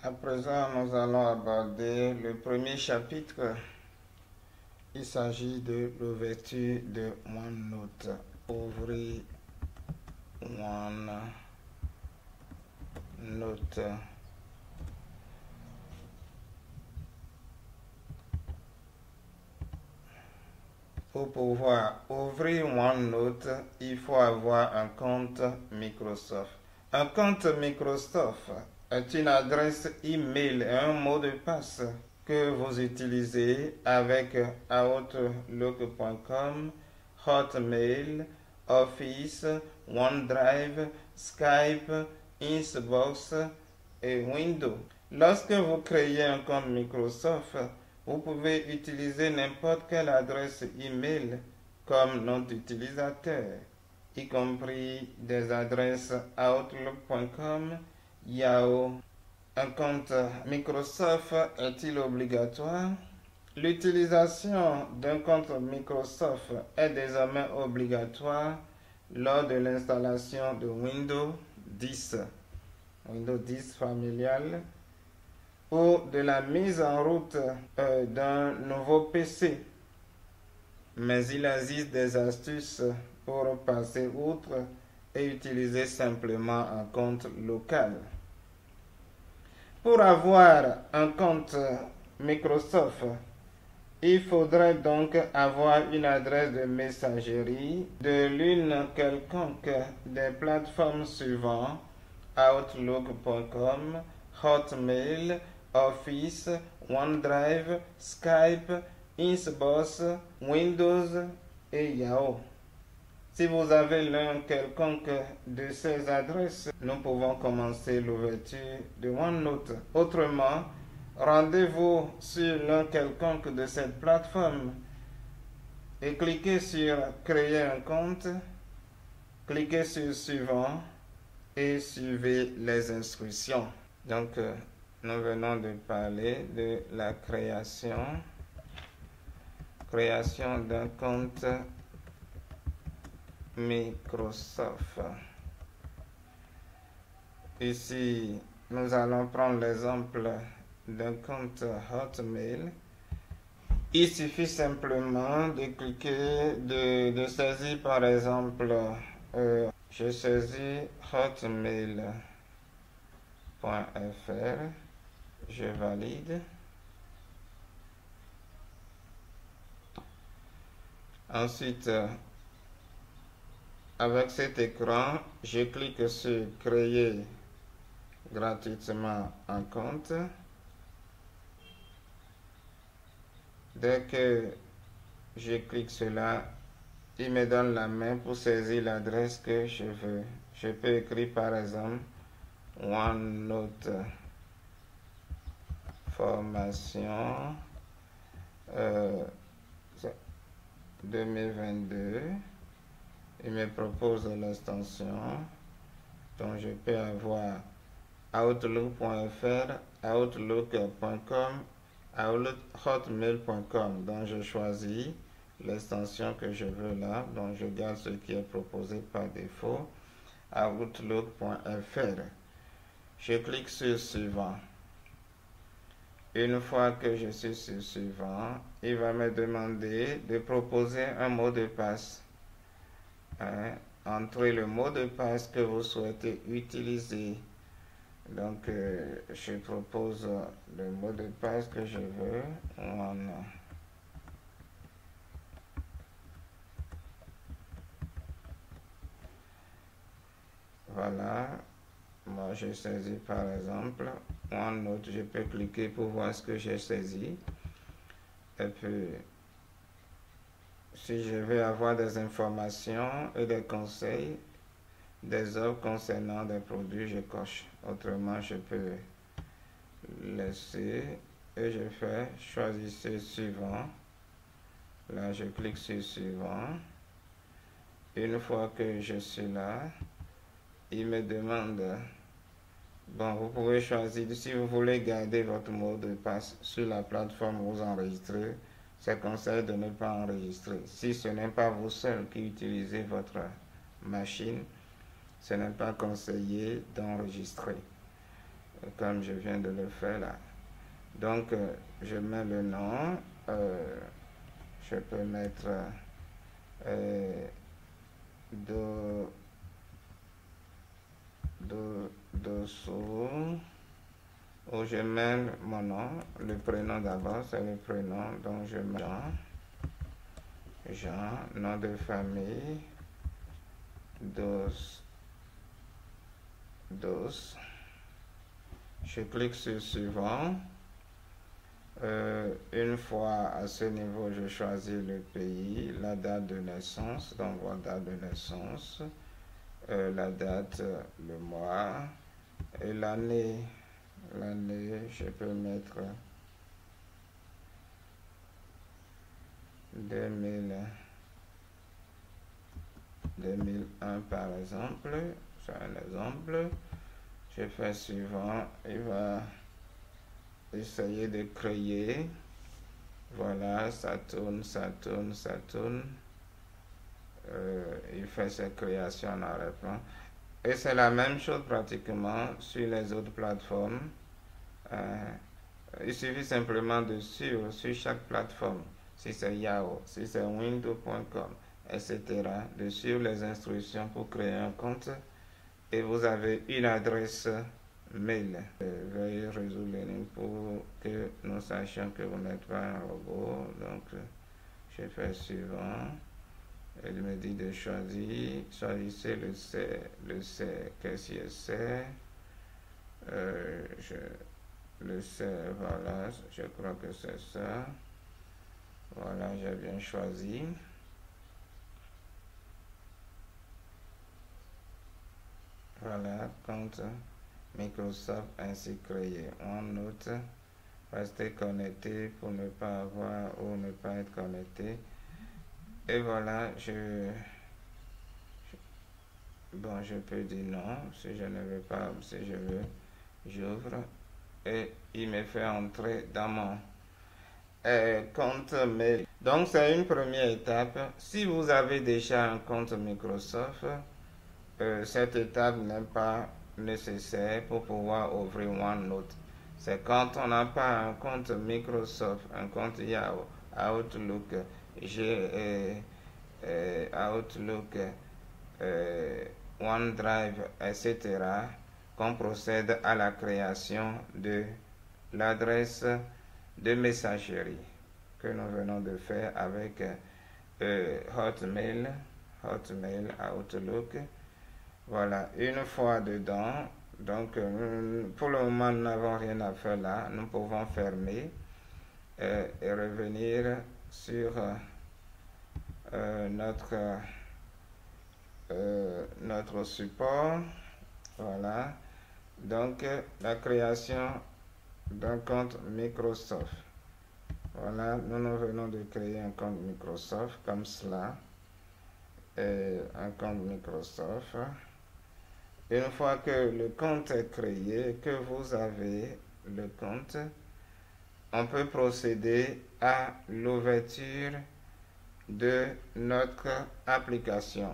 À présent, nous allons aborder le premier chapitre. Il s'agit de l'ouverture de OneNote. Ouvrir OneNote. Pour pouvoir ouvrir OneNote, il faut avoir un compte Microsoft. Un compte Microsoft est une adresse email et un mot de passe que vous utilisez avec Outlook.com, Hotmail, Office, OneDrive, Skype, Xbox et Windows. Lorsque vous créez un compte Microsoft, vous pouvez utiliser n'importe quelle adresse email comme nom d'utilisateur, y compris des adresses Outlook.com, Yahoo. Un compte Microsoft est-il obligatoire? L'utilisation d'un compte Microsoft est désormais obligatoire lors de l'installation de Windows 10, Windows 10 familial, ou de la mise en route d'un nouveau PC. Mais il existe des astuces pour passer outre et utiliser simplement un compte local. Pour avoir un compte Microsoft, il faudrait donc avoir une adresse de messagerie de l'une quelconque des plateformes suivantes: Outlook.com, Hotmail, Office, OneDrive, Skype, Xbox, Windows et Yahoo. Si vous avez l'un quelconque de ces adresses, nous pouvons commencer l'ouverture de OneNote. Autrement, rendez-vous sur l'un quelconque de ces plateformes et cliquez sur Créer un compte, cliquez sur Suivant et suivez les instructions. Donc, nous venons de parler de la création d'un compte Microsoft. Ici, nous allons prendre l'exemple d'un compte Hotmail. Il suffit simplement de cliquer, de saisir par exemple, je saisis hotmail.fr, je valide. Ensuite, avec cet écran, je clique sur Créer gratuitement un compte. Dès que je clique cela, il me donne la main pour saisir l'adresse que je veux. Je peux écrire par exemple OneNote formation 2022. Il me propose l'extension, donc je peux avoir Outlook.fr, Outlook.com, Hotmail.com. Donc je choisis l'extension que je veux là, donc je garde ce qui est proposé par défaut, Outlook.fr. Je clique sur Suivant. Une fois que je suis sur Suivant, il va me demander de proposer un mot de passe. Entrez le mot de passe que vous souhaitez utiliser. Donc, je propose le mot de passe que je veux. Voilà. Moi, j'ai saisi par exemple OneNote. Je peux cliquer pour voir ce que j'ai saisi. Et puis, si je veux avoir des informations et des conseils, des offres concernant des produits, je coche. Autrement, je peux laisser et je fais choisissez suivant. Là, je clique sur suivant. Une fois que je suis là, il me demande, bon, vous pouvez choisir si vous voulez garder votre mot de passe sur la plateforme où vous enregistrez. C'est conseillé de ne pas enregistrer. Si ce n'est pas vous seul qui utilisez votre machine, ce n'est pas conseillé d'enregistrer. comme je viens de le faire là. Donc, je mets le nom, je peux mettre dessous, où je mets mon nom, le prénom d'abord, c'est le prénom, donc je mets Jean, nom de famille, Dos. Je clique sur suivant. Une fois à ce niveau, je choisis le pays, la date de naissance, donc voilà, date de naissance, la date, le mois et l'année. L'année, je peux mettre 2001 par exemple. C'est un exemple. Je fais suivant, il va essayer de créer. Voilà, ça tourne. Il fait ses créations en arrière-plan. Et c'est la même chose pratiquement sur les autres plateformes. Il suffit simplement de suivre sur chaque plateforme, si c'est Yahoo, si c'est windows.com, etc., de suivre les instructions pour créer un compte. Et vous avez une adresse mail. Veuillez résoudre l'énigme pour que nous sachions que vous n'êtes pas un robot. Donc, je fais suivant. Il me dit de choisir. Choisissez le C, qu'est-ce que c'est? Le C, voilà, je crois que c'est ça. Voilà, j'ai bien choisi. Voilà, compte Microsoft ainsi créé. OneNote, restez connecté pour ne pas avoir ou ne pas être connecté. Et voilà, je peux dire non, si je ne veux pas, si je veux, j'ouvre et il me fait entrer dans mon compte mail. Donc c'est une première étape. Si vous avez déjà un compte Microsoft, cette étape n'est pas nécessaire pour pouvoir ouvrir OneNote. C'est quand on n'a pas un compte Microsoft, un compte Yahoo, Outlook, Outlook, OneDrive, etc., qu'on procède à la création de l'adresse de messagerie que nous venons de faire avec Hotmail, Outlook. Voilà, une fois dedans, donc pour le moment nous n'avons rien à faire là, nous pouvons fermer et revenir sur notre support. Voilà, donc la création d'un compte Microsoft. Voilà, nous venons de créer un compte Microsoft comme cela, et un compte Microsoft. Une fois que le compte est créé, que vous avez le compte, on peut procéder à l'ouverture de notre application.